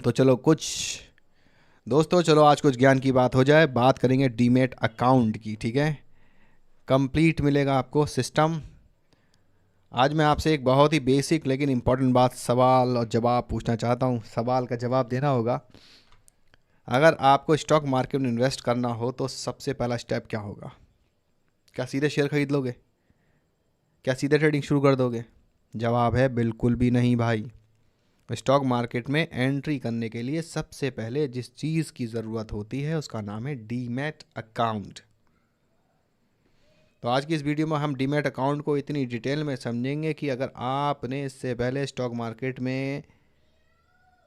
तो चलो आज कुछ ज्ञान की बात हो जाए। बात करेंगे डीमेट अकाउंट की, ठीक है। कंप्लीट मिलेगा आपको सिस्टम। आज मैं आपसे एक बहुत ही बेसिक लेकिन इम्पोर्टेंट बात, सवाल और जवाब पूछना चाहता हूँ। सवाल का जवाब देना होगा। अगर आपको स्टॉक मार्केट में इन्वेस्ट करना हो तो सबसे पहला स्टेप क्या होगा? क्या सीधे शेयर खरीद लोगे? क्या सीधे ट्रेडिंग शुरू कर दोगे? जवाब है बिल्कुल भी नहीं भाई। स्टॉक मार्केट में एंट्री करने के लिए सबसे पहले जिस चीज़ की ज़रूरत होती है उसका नाम है डीमैट अकाउंट। तो आज की इस वीडियो में हम डीमैट अकाउंट को इतनी डिटेल में समझेंगे कि अगर आपने इससे पहले स्टॉक मार्केट में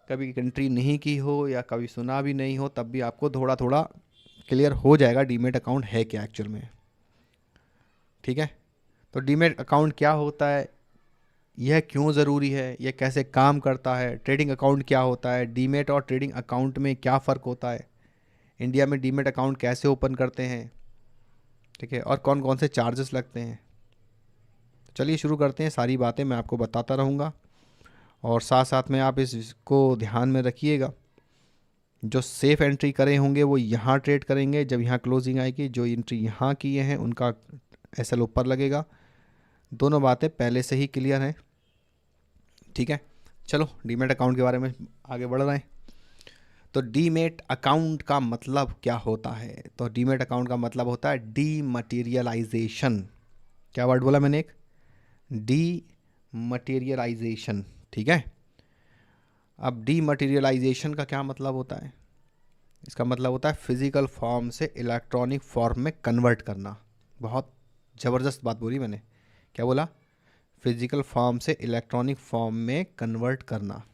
कभी एंट्री नहीं की हो या कभी सुना भी नहीं हो, तब भी आपको थोड़ा थोड़ा क्लियर हो जाएगा डीमैट अकाउंट है क्या एक्चुअल में, ठीक है। तो डीमैट अकाउंट क्या होता है, यह क्यों ज़रूरी है, यह कैसे काम करता है, ट्रेडिंग अकाउंट क्या होता है, डीमैट और ट्रेडिंग अकाउंट में क्या फ़र्क होता है, इंडिया में डीमैट अकाउंट कैसे ओपन करते हैं, ठीक है, और कौन कौन से चार्जेस लगते हैं। चलिए शुरू करते हैं। सारी बातें मैं आपको बताता रहूँगा और साथ साथ में आप इसको ध्यान में रखिएगा। जो सेफ़ एंट्री करे होंगे वो यहाँ ट्रेड करेंगे, जब यहाँ क्लोजिंग आएगी जो एंट्री यहाँ किए हैं उनका एसएल ऊपर लगेगा। दोनों बातें पहले से ही क्लियर हैं, ठीक है। चलो डीमैट अकाउंट के बारे में आगे बढ़ रहे हैं। तो डीमैट अकाउंट का मतलब क्या होता है? तो डीमैट अकाउंट का मतलब होता है डीमटेरियलाइजेशन। क्या वर्ड बोला मैंने? एक डीमटेरियलाइजेशन, ठीक है। अब डीमटेरियलाइजेशन का क्या मतलब होता है? इसका मतलब होता है फिजिकल फॉर्म से इलेक्ट्रॉनिक फॉर्म में कन्वर्ट करना। बहुत ज़बरदस्त बात बोली मैंने। क्या बोला? फिजिकल फॉर्म से इलेक्ट्रॉनिक फॉर्म में कन्वर्ट करना।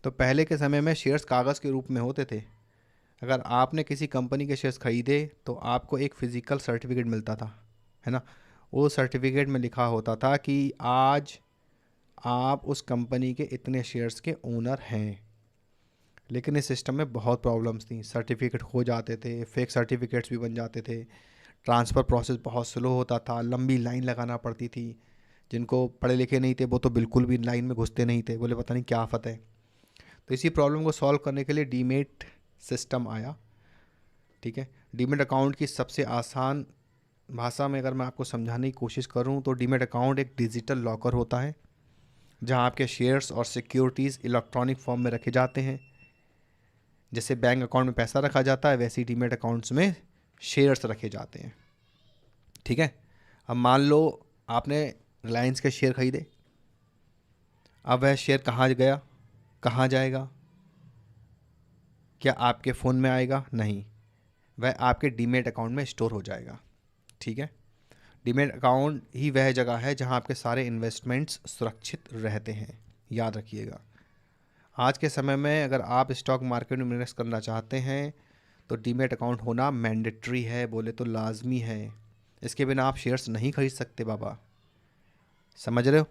तो पहले के समय में शेयर्स कागज़ के रूप में होते थे। अगर आपने किसी कंपनी के शेयर्स खरीदे तो आपको एक फ़िज़िकल सर्टिफिकेट मिलता था, है ना। वो सर्टिफिकेट में लिखा होता था कि आज आप उस कंपनी के इतने शेयर्स के ओनर हैं। लेकिन इस सिस्टम में बहुत प्रॉब्लम्स थी। सर्टिफिकेट खो जाते थे, फेक सर्टिफिकेट्स भी बन जाते थे, ट्रांसफ़र प्रोसेस बहुत स्लो होता था, लंबी लाइन लगाना पड़ती थी। जिनको पढ़े लिखे नहीं थे वो तो बिल्कुल भी लाइन में घुसते नहीं थे, बोले पता नहीं क्या आफत है। तो इसी प्रॉब्लम को सॉल्व करने के लिए डीमैट सिस्टम आया, ठीक है। डीमैट अकाउंट की सबसे आसान भाषा में अगर मैं आपको समझाने की कोशिश करूं तो डीमैट अकाउंट एक डिजिटल लॉकर होता है जहां आपके शेयर्स और सिक्योरिटीज़ इलेक्ट्रॉनिक फॉर्म में रखे जाते हैं। जैसे बैंक अकाउंट में पैसा रखा जाता है वैसे ही डीमैट अकाउंट्स में शेयर्स रखे जाते हैं, ठीक है। अब मान लो आपने रिलायंस के शेयर खरीदे। अब वह शेयर कहाँ गया, कहाँ जाएगा? क्या आपके फ़ोन में आएगा? नहीं, वह आपके डीमैट अकाउंट में स्टोर हो जाएगा, ठीक है। डीमैट अकाउंट ही वह जगह है जहां आपके सारे इन्वेस्टमेंट्स सुरक्षित रहते हैं। याद रखिएगा, आज के समय में अगर आप स्टॉक मार्केट में इन्वेस्ट करना चाहते हैं तो डीमैट अकाउंट होना मैंडेटरी है, बोले तो लाजमी है। इसके बिना आप शेयर्स नहीं खरीद सकते बाबा, समझ रहे हो।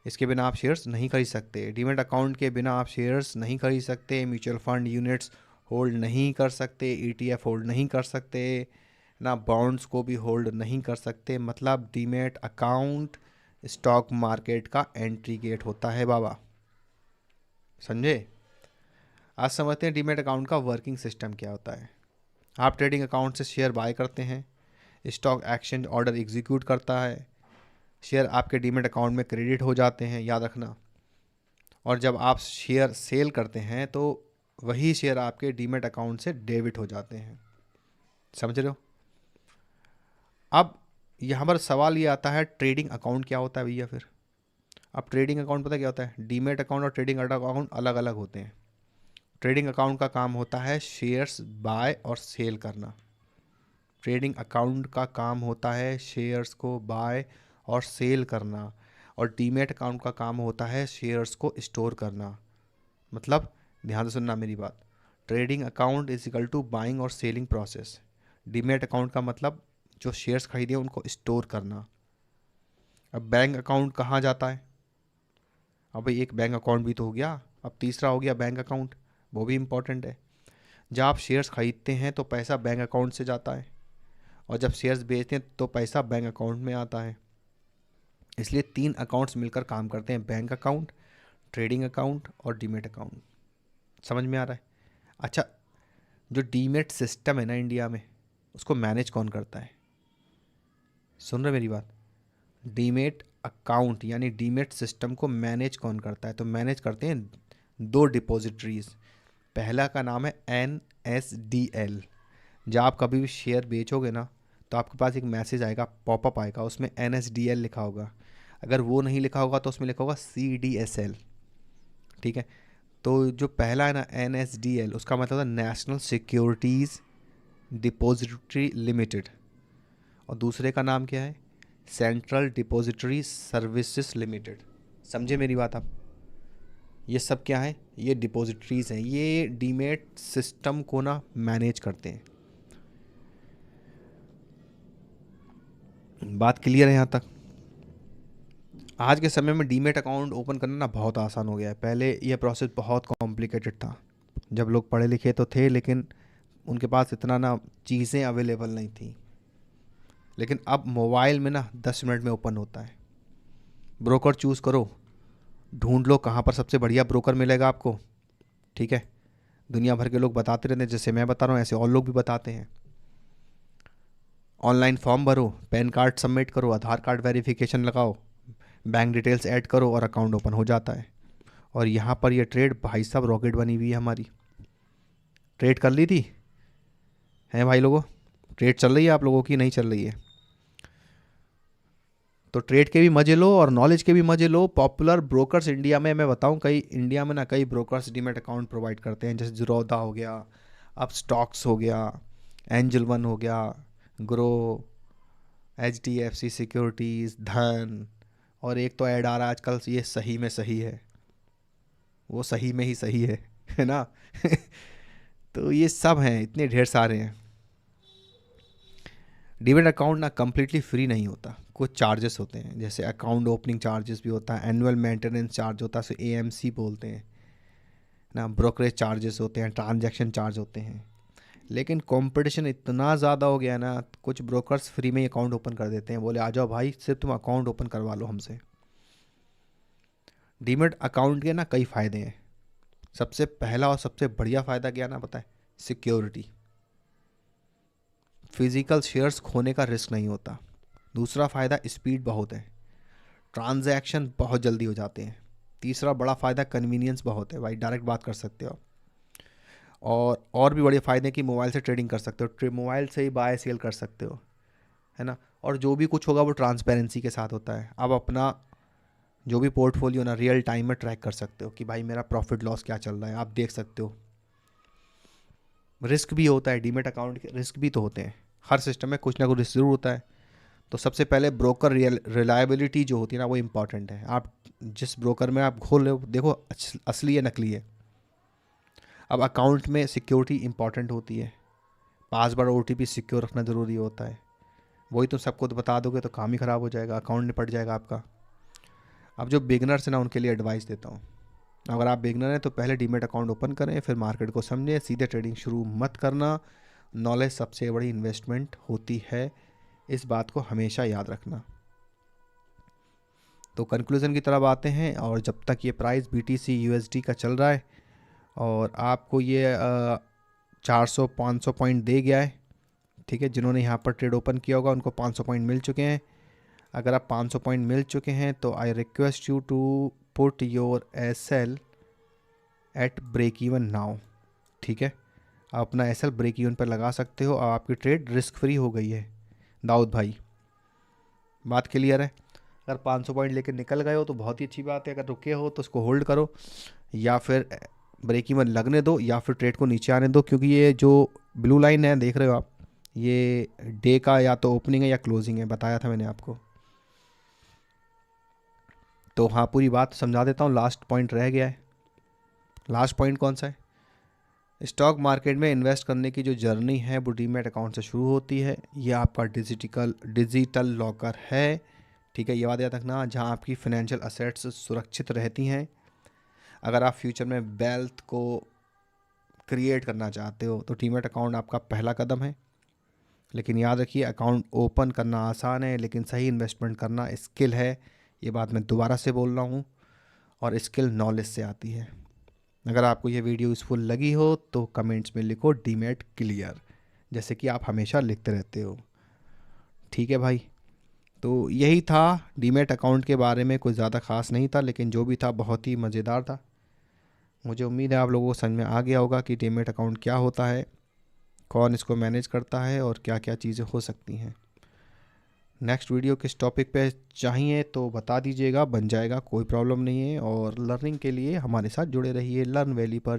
इसके बिना आप शेयर्स नहीं खरीद सकते। डीमैट अकाउंट के बिना आप शेयर्स नहीं खरीद सकते, म्यूचुअल फंड यूनिट्स होल्ड नहीं कर सकते, ईटीएफ होल्ड नहीं कर सकते, ना बॉन्ड्स को भी होल्ड नहीं कर सकते। मतलब डीमैट अकाउंट स्टॉक मार्केट का एंट्री गेट होता है बाबा, समझे। आज समझते हैं डीमैट अकाउंट का वर्किंग सिस्टम क्या होता है। आप ट्रेडिंग अकाउंट से शेयर बाय करते हैं, स्टॉक एक्सचेंज ऑर्डर एग्जीक्यूट करता है, शेयर आपके डीमैट अकाउंट में क्रेडिट हो जाते हैं, याद रखना। और जब आप शेयर सेल करते हैं तो वही शेयर आपके डीमैट अकाउंट से डेबिट हो जाते हैं, समझ रहे हो। अब यहाँ पर सवाल ये आता है ट्रेडिंग अकाउंट क्या होता है भैया फिर। अब ट्रेडिंग अकाउंट पता क्या होता है? डीमैट अकाउंट और ट्रेडिंग अकाउंट अलग अलग होते हैं। ट्रेडिंग अकाउंट का काम होता है शेयर्स बाय और सेल करना। ट्रेडिंग अकाउंट का काम होता है शेयर्स को बाय और सेल करना। और डीमैट अकाउंट का काम होता है शेयर्स को स्टोर करना। मतलब ध्यान से सुनना मेरी बात। Trading account is equal to buying और सेलिंग प्रोसेस। डीमैट अकाउंट का मतलब जो शेयर्स खरीदे उनको स्टोर करना। अब बैंक अकाउंट कहाँ जाता है? अब भाई एक बैंक अकाउंट भी तो हो गया, अब तीसरा हो गया बैंक अकाउंट, वो भी इम्पोर्टेंट है। जब आप शेयर्स खरीदते हैं तो पैसा बैंक अकाउंट से जाता है, और जब शेयर्स बेचते हैं तो पैसा बैंक अकाउंट में आता है। इसलिए तीन अकाउंट्स मिलकर काम करते हैं, बैंक अकाउंट, ट्रेडिंग अकाउंट और डीमैट अकाउंट। समझ में आ रहा है? अच्छा, जो डीमेट सिस्टम है ना इंडिया में, उसको मैनेज कौन करता है? सुन रहे मेरी बात? डीमेट अकाउंट यानी डीमेट सिस्टम को मैनेज कौन करता है? तो मैनेज करते हैं दो डिपॉजिटरीज। पहला का नाम है NSDL। जब आप कभी भी शेयर बेचोगे ना, तो आपके पास एक मैसेज आएगा, पॉपअप आएगा, उसमें NSDL लिखा होगा। अगर वो नहीं लिखा होगा तो उसमें लिखा होगा CDSL। ठीक है? तो जो पहला है ना NSDL, उसका मतलब है नेशनल सिक्योरिटीज़ डिपॉजिटरी लिमिटेड। और दूसरे का नाम क्या है? Central depository services limited. समझे मेरी बात आप? ये सब क्या है? ये डिपॉजिटरीज हैं, ये डीमेट सिस्टम को ना मैनेज करते हैं। बात क्लियर है यहाँ तक? आज के समय में डीमेट अकाउंट ओपन करना ना बहुत आसान हो गया है। पहले यह प्रोसेस बहुत कॉम्प्लिकेटेड था, जब लोग पढ़े लिखे तो थे, लेकिन उनके पास इतना ना चीज़ें अवेलेबल नहीं थी। लेकिन अब मोबाइल में ना 10 मिनट में ओपन होता है। ब्रोकर चूज़ करो, ढूंढ लो कहाँ पर सबसे बढ़िया ब्रोकर मिलेगा आपको। ठीक है? दुनिया भर के लोग बताते रहते हैं, जैसे मैं बता रहा हूँ ऐसे और लोग भी बताते हैं। ऑनलाइन फॉर्म भरो, पैन कार्ड सबमिट करो, आधार कार्ड वेरिफिकेशन लगाओ, बैंक डिटेल्स ऐड करो और अकाउंट ओपन हो जाता है। और यहाँ पर ये ट्रेड भाई साहब रॉकेट बनी हुई है हमारी। ट्रेड कर ली थी हैं भाई लोगों? ट्रेड चल रही है आप लोगों की? नहीं चल रही है? तो ट्रेड के भी मजे लो और नॉलेज के भी मजे लो। पॉपुलर ब्रोकर्स इंडिया में, मैं बताऊं, कई इंडिया में ना कई ब्रोकर्स डीमेट अकाउंट प्रोवाइड करते हैं, जैसे जीरोधा हो गया, अब स्टॉक्स हो गया, एंजल वन हो गया, ग्रो, HDFC सिक्योरिटीज़, धन, और एक तो ऐड आ रहा है आजकल, ये सही में सही है, वो सही में ही सही है ना? तो ये सब हैं, इतने ढेर सारे हैं। डीमेट अकाउंट ना कम्प्लीटली फ्री नहीं होता, कुछ चार्जेस होते हैं, जैसे अकाउंट ओपनिंग चार्जेस भी होता है, एनुअल मेंटेनेंस चार्ज होता है, सो AMC बोलते हैं ना, ब्रोकरेज चार्जेस होते हैं, ट्रांजैक्शन चार्ज होते हैं। लेकिन कंपटीशन इतना ज़्यादा हो गया है ना, कुछ ब्रोकर्स फ्री में ही अकाउंट ओपन कर देते हैं, बोले आ जाओ भाई, सिर्फ तुम अकाउंट ओपन करवा लो हमसे। डीमेट अकाउंट के ना कई फ़ायदे हैं। सबसे पहला और सबसे बढ़िया फ़ायदा क्या ना, पता है? सिक्योरिटी। फिजिकल शेयर्स खोने का रिस्क नहीं होता। दूसरा फ़ायदा, स्पीड बहुत है, ट्रांजैक्शन बहुत जल्दी हो जाते हैं। तीसरा बड़ा फ़ायदा, कन्वीनियंस बहुत है भाई, डायरेक्ट बात कर सकते हो। और भी बड़े फ़ायदे कि मोबाइल से ट्रेडिंग कर सकते हो, मोबाइल से ही बाय सेल कर सकते हो, है ना? और जो भी कुछ होगा वो ट्रांसपेरेंसी के साथ होता है। अब अपना जो भी पोर्टफोलियो ना रियल टाइम में ट्रैक कर सकते हो कि भाई मेरा प्रॉफिट लॉस क्या चल रहा है, आप देख सकते हो। रिस्क भी होता है, डीमेट अकाउंट के रिस्क भी तो होते हैं, हर सिस्टम में कुछ ना कुछ रिस्क जरूर होता है। तो सबसे पहले ब्रोकर रिलायबिलिटी जो होती है ना, वो इम्पॉर्टेंट है। आप जिस ब्रोकर में आप खोल रहे हो, देखो असली है नकली है। अब अकाउंट में सिक्योरिटी इंपॉर्टेंट होती है, पासवर्ड OTP सिक्योर रखना ज़रूरी होता है। वही तो सबको तो बता दोगे तो काम ही ख़राब हो जाएगा, अकाउंट निपट जाएगा आपका। अब जो बिगनर्स हैं ना, उनके लिए एडवाइस देता हूँ, अगर आप बिगनर हैं तो पहले डीमेट अकाउंट ओपन करें, फिर मार्केट को समझें, सीधे ट्रेडिंग शुरू मत करना। नॉलेज सबसे बड़ी इन्वेस्टमेंट होती है, इस बात को हमेशा याद रखना। तो कंक्लूज़न की तरफ आते हैं, और जब तक ये प्राइस BTC USD का चल रहा है और आपको ये 400-500 पॉइंट दे गया है, ठीक है, जिन्होंने यहाँ पर ट्रेड ओपन किया होगा उनको 500 पॉइंट मिल चुके हैं। अगर आप 500 पॉइंट मिल चुके हैं तो I request you to put your SL at break even now. ठीक है, आप अपना SL ब्रेक इवन पर लगा सकते हो और आपकी ट्रेड रिस्क फ्री हो गई है। दाऊद भाई, बात क्लियर है? अगर 500 पॉइंट लेकर निकल गए हो तो बहुत ही अच्छी बात है, अगर रुके हो तो उसको होल्ड करो, या फिर ब्रेक इवन लगने दो, या फिर ट्रेड को नीचे आने दो, क्योंकि ये जो ब्लू लाइन है देख रहे हो आप, ये डे का या तो ओपनिंग है या क्लोजिंग है, बताया था मैंने आपको। तो हाँ, पूरी बात समझा देता हूँ, लास्ट पॉइंट रह गया है। लास्ट पॉइंट कौन सा है? स्टॉक मार्केट में इन्वेस्ट करने की जो जर्नी है वो डीमैट अकाउंट से शुरू होती है। ये आपका डिजिटल लॉकर है, ठीक है, ये बात याद रखना, जहाँ आपकी फाइनेंशियल असेट्स सुरक्षित रहती हैं। अगर आप फ्यूचर में वेल्थ को क्रिएट करना चाहते हो तो डीमैट अकाउंट आपका पहला कदम है। लेकिन याद रखिए, अकाउंट ओपन करना आसान है, लेकिन सही इन्वेस्टमेंट करना स्किल है। ये बात मैं दोबारा से बोल रहा हूँ, और स्किल नॉलेज से आती है अगर आपको ये वीडियो यूज़फुल लगी हो तो कमेंट्स में लिखो डीमैट क्लियर, जैसे कि आप हमेशा लिखते रहते हो। ठीक है भाई, तो यही था डीमैट अकाउंट के बारे में, कुछ ज़्यादा ख़ास नहीं था, लेकिन जो भी था बहुत ही मज़ेदार था। मुझे उम्मीद है आप लोगों को समझ में आ गया होगा कि डीमैट अकाउंट क्या होता है, कौन इसको मैनेज करता है और क्या क्या चीज़ें हो सकती हैं। नेक्स्ट वीडियो किस टॉपिक पे चाहिए तो बता दीजिएगा, बन जाएगा, कोई प्रॉब्लम नहीं है। और लर्निंग के लिए हमारे साथ जुड़े रहिए लर्न वैली पर।